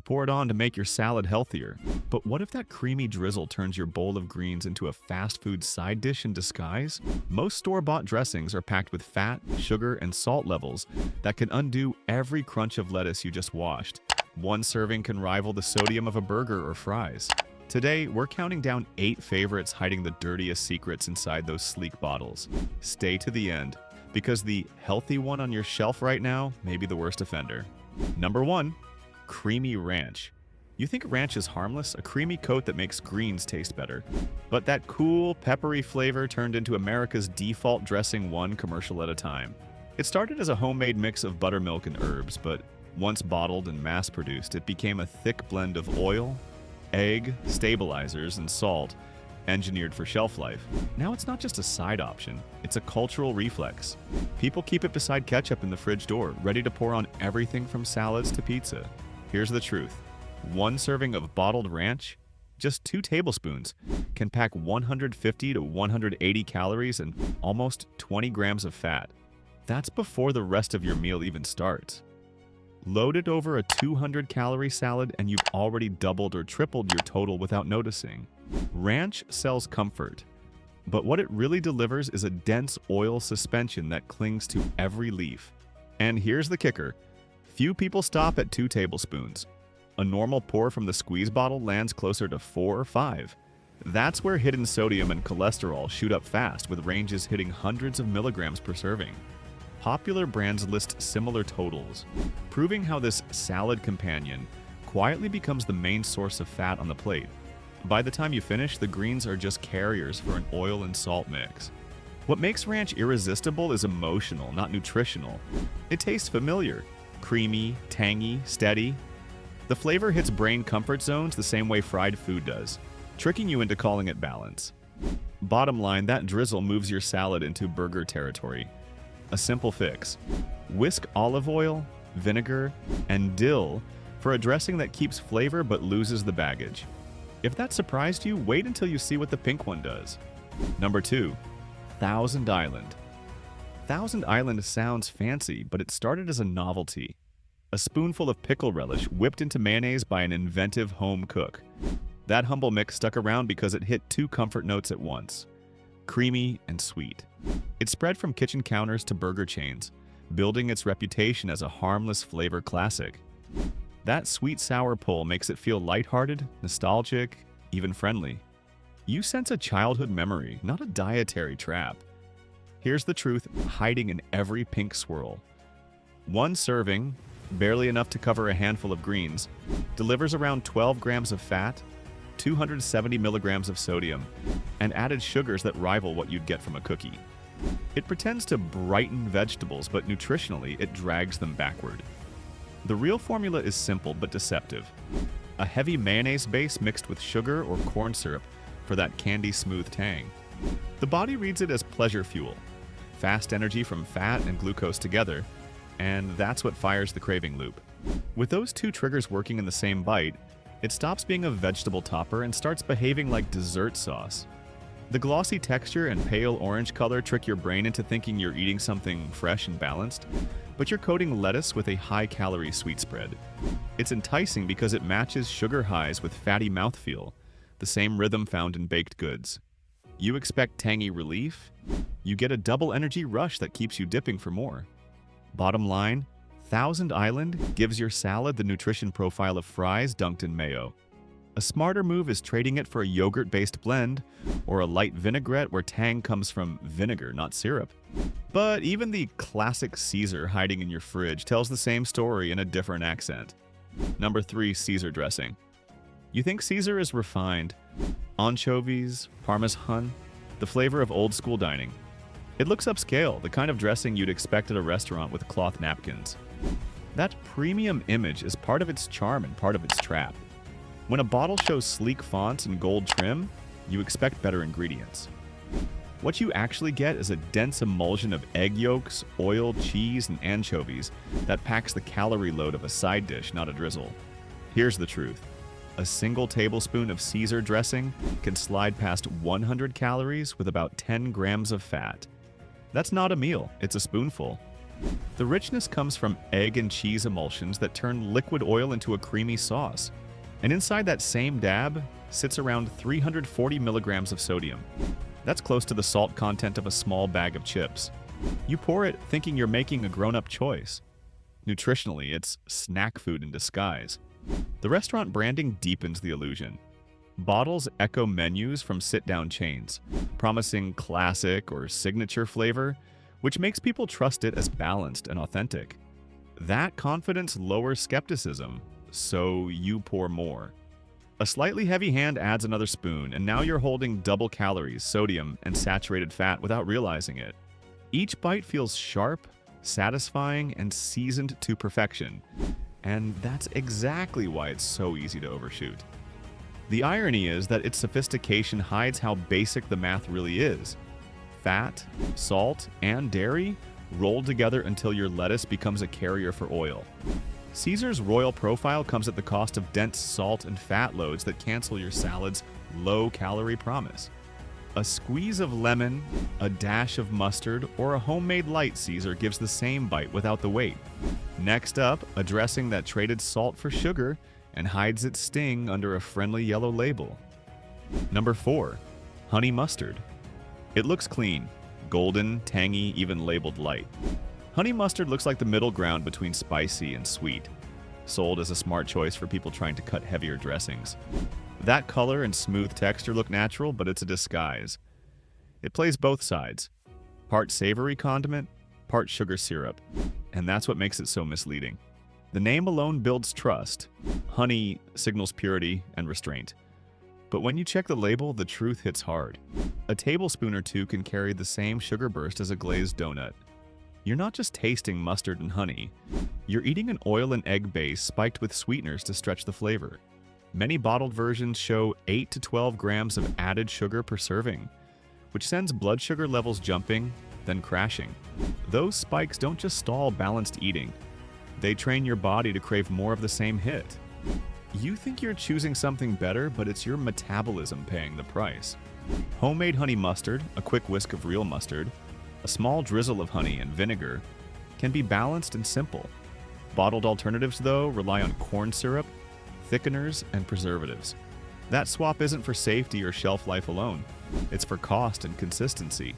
pour it on to make your salad healthier. But what if that creamy drizzle turns your bowl of greens into a fast food side dish in disguise? Most store-bought dressings are packed with fat, sugar, and salt levels that can undo every crunch of lettuce you just washed. One serving can rival the sodium of a burger or fries. Today, we're counting down 8 favorites hiding the dirtiest secrets inside those sleek bottles. Stay to the end, because the healthy one on your shelf right now may be the worst offender. Number 1. Creamy ranch. You think ranch is harmless, a creamy coat that makes greens taste better. But that cool, peppery flavor turned into America's default dressing one commercial at a time. It started as a homemade mix of buttermilk and herbs, but once bottled and mass-produced, it became a thick blend of oil, egg, stabilizers, and salt, engineered for shelf life. Now it's not just a side option, it's a cultural reflex. People keep it beside ketchup in the fridge door, ready to pour on everything from salads to pizza. Here's the truth. One serving of bottled ranch, just 2 tablespoons, can pack 150 to 180 calories and almost 20 grams of fat. That's before the rest of your meal even starts. Load it over a 200-calorie salad and you've already doubled or tripled your total without noticing. Ranch sells comfort, but what it really delivers is a dense oil suspension that clings to every leaf. And here's the kicker. Few people stop at 2 tablespoons. A normal pour from the squeeze bottle lands closer to 4 or 5. That's where hidden sodium and cholesterol shoot up fast, with ranges hitting hundreds of milligrams per serving. Popular brands list similar totals, proving how this salad companion quietly becomes the main source of fat on the plate. By the time you finish, the greens are just carriers for an oil and salt mix. What makes ranch irresistible is emotional, not nutritional. It tastes familiar, creamy, tangy, steady. The flavor hits brain comfort zones the same way fried food does, tricking you into calling it balance. Bottom line, that drizzle moves your salad into burger territory. A simple fix. Whisk olive oil, vinegar, and dill for a dressing that keeps flavor but loses the baggage. If that surprised you, wait until you see what the pink one does. Number 2. Thousand Island. Thousand Island sounds fancy, but it started as a novelty. A spoonful of pickle relish whipped into mayonnaise by an inventive home cook. That humble mix stuck around because it hit 2 comfort notes at once: creamy and sweet. It spread from kitchen counters to burger chains, building its reputation as a harmless flavor classic. That sweet-sour pull makes it feel lighthearted, nostalgic, even friendly. You sense a childhood memory, not a dietary trap. Here's the truth hiding in every pink swirl. One serving, barely enough to cover a handful of greens, delivers around 12 grams of fat, 270 milligrams of sodium, and added sugars that rival what you'd get from a cookie. It pretends to brighten vegetables, but nutritionally, it drags them backward. The real formula is simple but deceptive. A heavy mayonnaise base mixed with sugar or corn syrup for that candy-smooth tang. The body reads it as pleasure fuel, fast energy from fat and glucose together, and that's what fires the craving loop. With those 2 triggers working in the same bite, it stops being a vegetable topper and starts behaving like dessert sauce. The glossy texture and pale orange color trick your brain into thinking you're eating something fresh and balanced, but you're coating lettuce with a high-calorie sweet spread. It's enticing because it matches sugar highs with fatty mouthfeel, the same rhythm found in baked goods. You expect tangy relief, you get a double energy rush that keeps you dipping for more. Bottom line, Thousand Island gives your salad the nutrition profile of fries dunked in mayo. A smarter move is trading it for a yogurt-based blend or a light vinaigrette where tang comes from vinegar, not syrup. But even the classic Caesar hiding in your fridge tells the same story in a different accent. Number 3. Caesar dressing. You think Caesar is refined? Anchovies, Parmesan, the flavor of old-school dining. It looks upscale, the kind of dressing you'd expect at a restaurant with cloth napkins. That premium image is part of its charm and part of its trap. When a bottle shows sleek fonts and gold trim, you expect better ingredients. What you actually get is a dense emulsion of egg yolks, oil, cheese, and anchovies that packs the calorie load of a side dish, not a drizzle. Here's the truth. A single tablespoon of Caesar dressing can slide past 100 calories with about 10 grams of fat. That's not a meal, it's a spoonful. The richness comes from egg and cheese emulsions that turn liquid oil into a creamy sauce. And inside that same dab sits around 340 milligrams of sodium. That's close to the salt content of a small bag of chips. You pour it thinking you're making a grown-up choice. Nutritionally, it's snack food in disguise. The restaurant branding deepens the illusion. Bottles echo menus from sit-down chains, promising classic or signature flavor, which makes people trust it as balanced and authentic. That confidence lowers skepticism, so you pour more. A slightly heavy hand adds another spoon, and now you're holding double calories, sodium, and saturated fat without realizing it. Each bite feels sharp, satisfying, and seasoned to perfection. And that's exactly why it's so easy to overshoot. The irony is that its sophistication hides how basic the math really is. Fat, salt, and dairy rolled together until your lettuce becomes a carrier for oil. Caesar's royal profile comes at the cost of dense salt and fat loads that cancel your salad's low-calorie promise. A squeeze of lemon, a dash of mustard, or a homemade light Caesar gives the same bite without the weight. Next up, a dressing that traded salt for sugar and hides its sting under a friendly yellow label. Number 4. Honey mustard. It looks clean, golden, tangy, even labeled light. Honey mustard looks like the middle ground between spicy and sweet, sold as a smart choice for people trying to cut heavier dressings. That color and smooth texture look natural, but it's a disguise. It plays both sides, part savory condiment, part sugar syrup, and that's what makes it so misleading. The name alone builds trust. Honey signals purity and restraint. But when you check the label, the truth hits hard. A tablespoon or two can carry the same sugar burst as a glazed donut. You're not just tasting mustard and honey. You're eating an oil and egg base spiked with sweeteners to stretch the flavor. Many bottled versions show 8 to 12 grams of added sugar per serving, which sends blood sugar levels jumping, then crashing. Those spikes don't just stall balanced eating. They train your body to crave more of the same hit. You think you're choosing something better, but it's your metabolism paying the price. Homemade honey mustard, a quick whisk of real mustard, a small drizzle of honey and vinegar can be balanced and simple. Bottled alternatives, though, rely on corn syrup, thickeners, and preservatives. That swap isn't for safety or shelf life alone. It's for cost and consistency.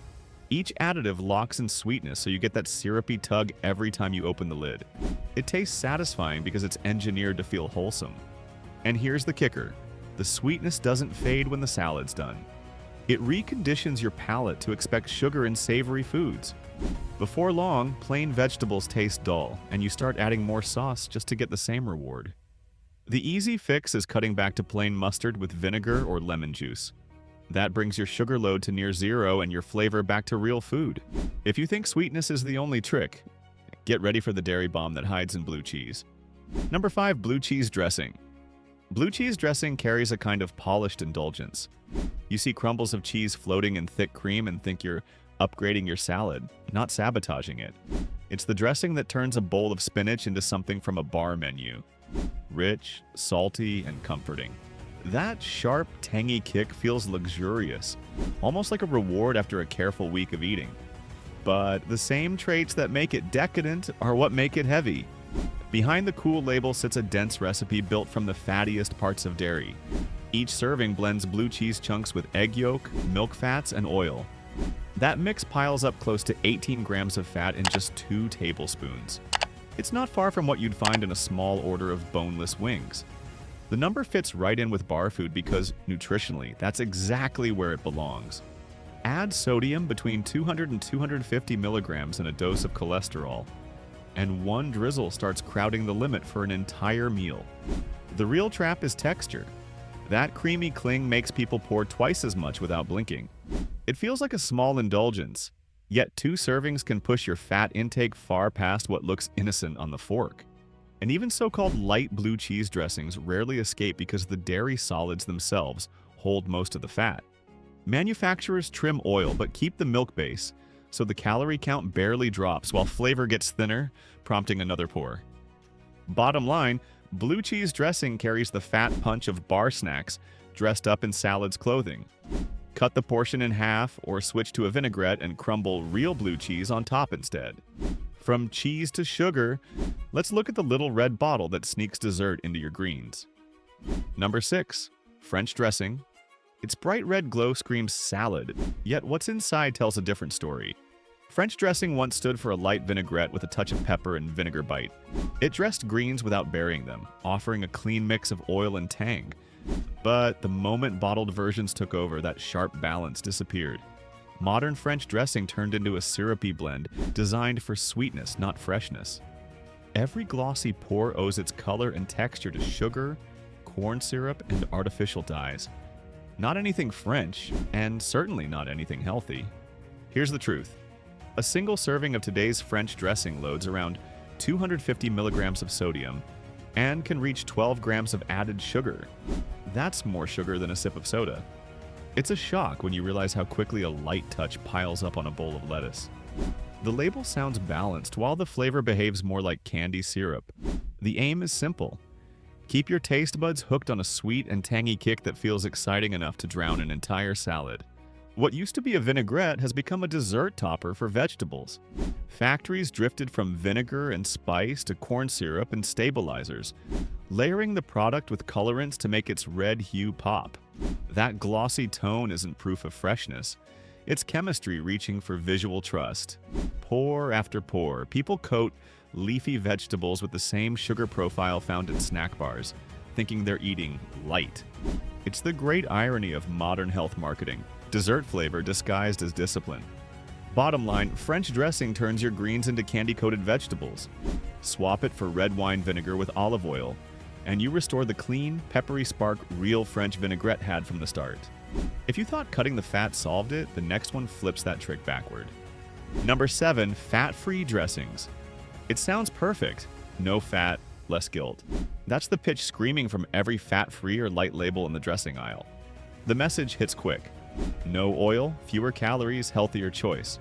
Each additive locks in sweetness so you get that syrupy tug every time you open the lid. It tastes satisfying because it's engineered to feel wholesome. And here's the kicker. The sweetness doesn't fade when the salad's done. It reconditions your palate to expect sugar in savory foods. Before long, plain vegetables taste dull, and you start adding more sauce just to get the same reward. The easy fix is cutting back to plain mustard with vinegar or lemon juice. That brings your sugar load to near zero and your flavor back to real food. If you think sweetness is the only trick, get ready for the dairy bomb that hides in blue cheese. Number 5. Blue cheese dressing. Blue cheese dressing carries a kind of polished indulgence. You see crumbles of cheese floating in thick cream and think you're upgrading your salad, not sabotaging it. It's the dressing that turns a bowl of spinach into something from a bar menu. Rich, salty, and comforting. That sharp, tangy kick feels luxurious, almost like a reward after a careful week of eating. But the same traits that make it decadent are what make it heavy. Behind the cool label sits a dense recipe built from the fattiest parts of dairy. Each serving blends blue cheese chunks with egg yolk, milk fats, and oil. That mix piles up close to 18 grams of fat in just 2 tablespoons. It's not far from what you'd find in a small order of boneless wings. The number fits right in with bar food because, nutritionally, that's exactly where it belongs. Add sodium between 200 and 250 milligrams in a dose of cholesterol, and one drizzle starts crowding the limit for an entire meal. The real trap is texture. That creamy cling makes people pour twice as much without blinking. It feels like a small indulgence, yet 2 servings can push your fat intake far past what looks innocent on the fork. And even so-called light blue cheese dressings rarely escape because the dairy solids themselves hold most of the fat. Manufacturers trim oil but keep the milk base, so the calorie count barely drops while flavor gets thinner, prompting another pour. Bottom line, blue cheese dressing carries the fat punch of bar snacks dressed up in salad's clothing. Cut the portion in half or switch to a vinaigrette and crumble real blue cheese on top instead. From cheese to sugar, let's look at the little red bottle that sneaks dessert into your greens. Number 6. French dressing. Its bright red glow screams salad, yet what's inside tells a different story. French dressing once stood for a light vinaigrette with a touch of pepper and vinegar bite. It dressed greens without burying them, offering a clean mix of oil and tang. But the moment bottled versions took over, that sharp balance disappeared. Modern French dressing turned into a syrupy blend designed for sweetness, not freshness. Every glossy pour owes its color and texture to sugar, corn syrup, and artificial dyes. Not anything French, and certainly not anything healthy. Here's the truth. A single serving of today's French dressing loads around 250 milligrams of sodium and can reach 12 grams of added sugar. That's more sugar than a sip of soda. It's a shock when you realize how quickly a light touch piles up on a bowl of lettuce. The label sounds balanced, while the flavor behaves more like candy syrup. The aim is simple. Keep your taste buds hooked on a sweet and tangy kick that feels exciting enough to drown an entire salad. What used to be a vinaigrette has become a dessert topper for vegetables. Factories drifted from vinegar and spice to corn syrup and stabilizers, layering the product with colorants to make its red hue pop. That glossy tone isn't proof of freshness. It's chemistry reaching for visual trust. Pour after pour, people coat leafy vegetables with the same sugar profile found in snack bars, thinking they're eating light. It's the great irony of modern health marketing. Dessert flavor disguised as discipline. Bottom line, French dressing turns your greens into candy-coated vegetables. Swap it for red wine vinegar with olive oil, and you restore the clean, peppery spark real French vinaigrette had from the start. If you thought cutting the fat solved it, the next one flips that trick backward. Number 7. Fat-free dressings. It sounds perfect. No fat, less guilt. That's the pitch screaming from every fat-free or light label in the dressing aisle. The message hits quick. No oil, fewer calories, healthier choice.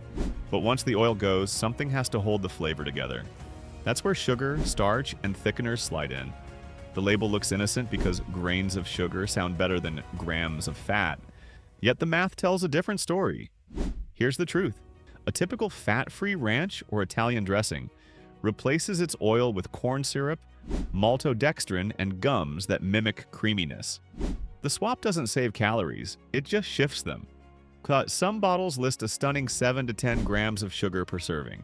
But once the oil goes, something has to hold the flavor together. That's where sugar, starch, and thickeners slide in. The label looks innocent because grains of sugar sound better than grams of fat. Yet the math tells a different story. Here's the truth. A typical fat-free ranch or Italian dressing replaces its oil with corn syrup, maltodextrin, and gums that mimic creaminess. The swap doesn't save calories, it just shifts them. Some bottles list a stunning 7 to 10 grams of sugar per serving.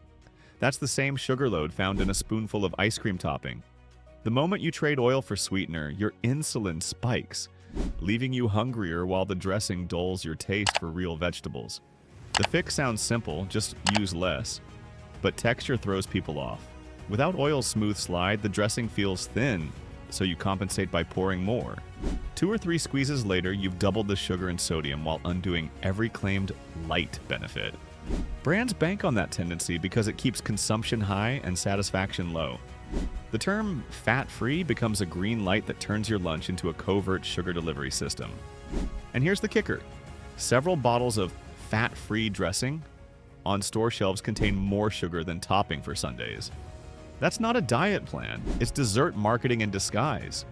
That's the same sugar load found in a spoonful of ice cream topping. The moment you trade oil for sweetener, your insulin spikes, leaving you hungrier while the dressing dulls your taste for real vegetables. The fix sounds simple, just use less, but texture throws people off. Without oil's smooth slide, the dressing feels thin, so you compensate by pouring more. 2 or 3 squeezes later, you've doubled the sugar and sodium while undoing every claimed light benefit. Brands bank on that tendency because it keeps consumption high and satisfaction low. The term fat-free becomes a green light that turns your lunch into a covert sugar delivery system. And here's the kicker. Several bottles of fat-free dressing on store shelves contain more sugar than topping for sundaes. That's not a diet plan, it's dessert marketing in disguise.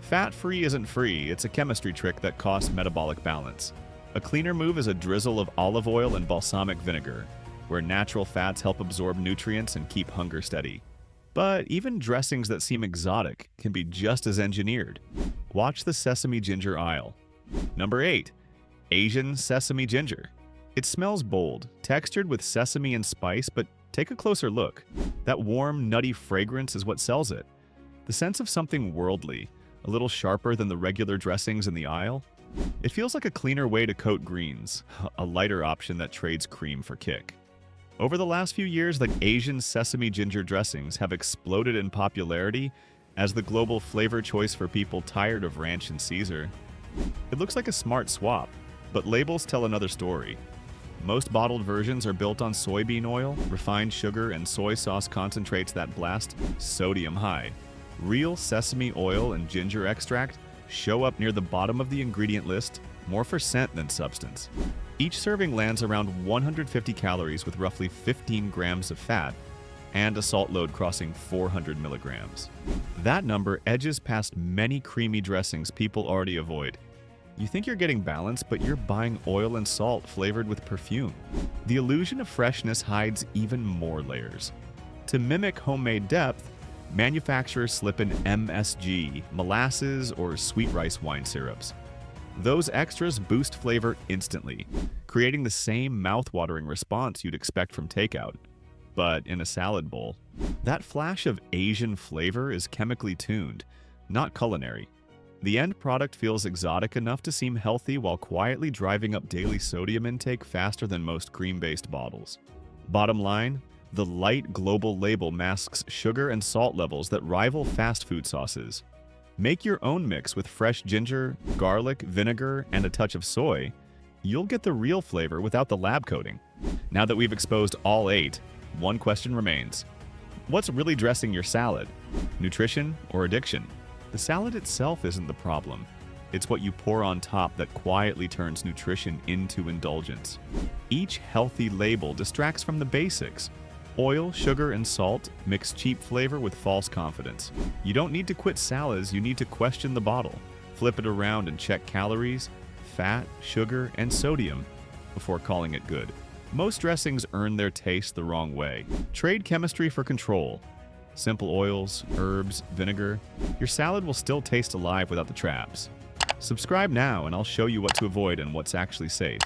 Fat-free isn't free, it's a chemistry trick that costs metabolic balance. A cleaner move is a drizzle of olive oil and balsamic vinegar, where natural fats help absorb nutrients and keep hunger steady. But even dressings that seem exotic can be just as engineered. Watch the sesame ginger aisle. Number 8. Asian sesame ginger. It smells bold, textured with sesame and spice, but take a closer look. That warm, nutty fragrance is what sells it. The sense of something worldly, a little sharper than the regular dressings in the aisle. It feels like a cleaner way to coat greens, a lighter option that trades cream for kick. Over the last few years, the Asian sesame ginger dressings have exploded in popularity as the global flavor choice for people tired of ranch and Caesar. It looks like a smart swap, but labels tell another story. Most bottled versions are built on soybean oil, refined sugar, and soy sauce concentrates that blast sodium high. Real sesame oil and ginger extract show up near the bottom of the ingredient list, more for scent than substance. Each serving lands around 150 calories with roughly 15 grams of fat and a salt load crossing 400 milligrams. That number edges past many creamy dressings people already avoid. You think you're getting balance, but you're buying oil and salt flavored with perfume. The illusion of freshness hides even more layers. To mimic homemade depth, manufacturers slip in MSG, molasses, or sweet rice wine syrups. Those extras boost flavor instantly, creating the same mouth-watering response you'd expect from takeout, but in a salad bowl. That flash of Asian flavor is chemically tuned, not culinary. The end product feels exotic enough to seem healthy while quietly driving up daily sodium intake faster than most cream-based bottles. Bottom line, the light global label masks sugar and salt levels that rival fast food sauces. Make your own mix with fresh ginger, garlic, vinegar, and a touch of soy. You'll get the real flavor without the lab coating. Now that we've exposed all 8, one question remains. What's really dressing your salad? Nutrition or addiction? The salad itself isn't the problem. It's what you pour on top that quietly turns nutrition into indulgence. Each healthy label distracts from the basics. Oil, sugar, and salt mix cheap flavor with false confidence. You don't need to quit salads, you need to question the bottle. Flip it around and check calories, fat, sugar, and sodium before calling it good. Most dressings earn their taste the wrong way. Trade chemistry for control. Simple oils, herbs, vinegar. Your salad will still taste alive without the traps. Subscribe now and I'll show you what to avoid and what's actually safe.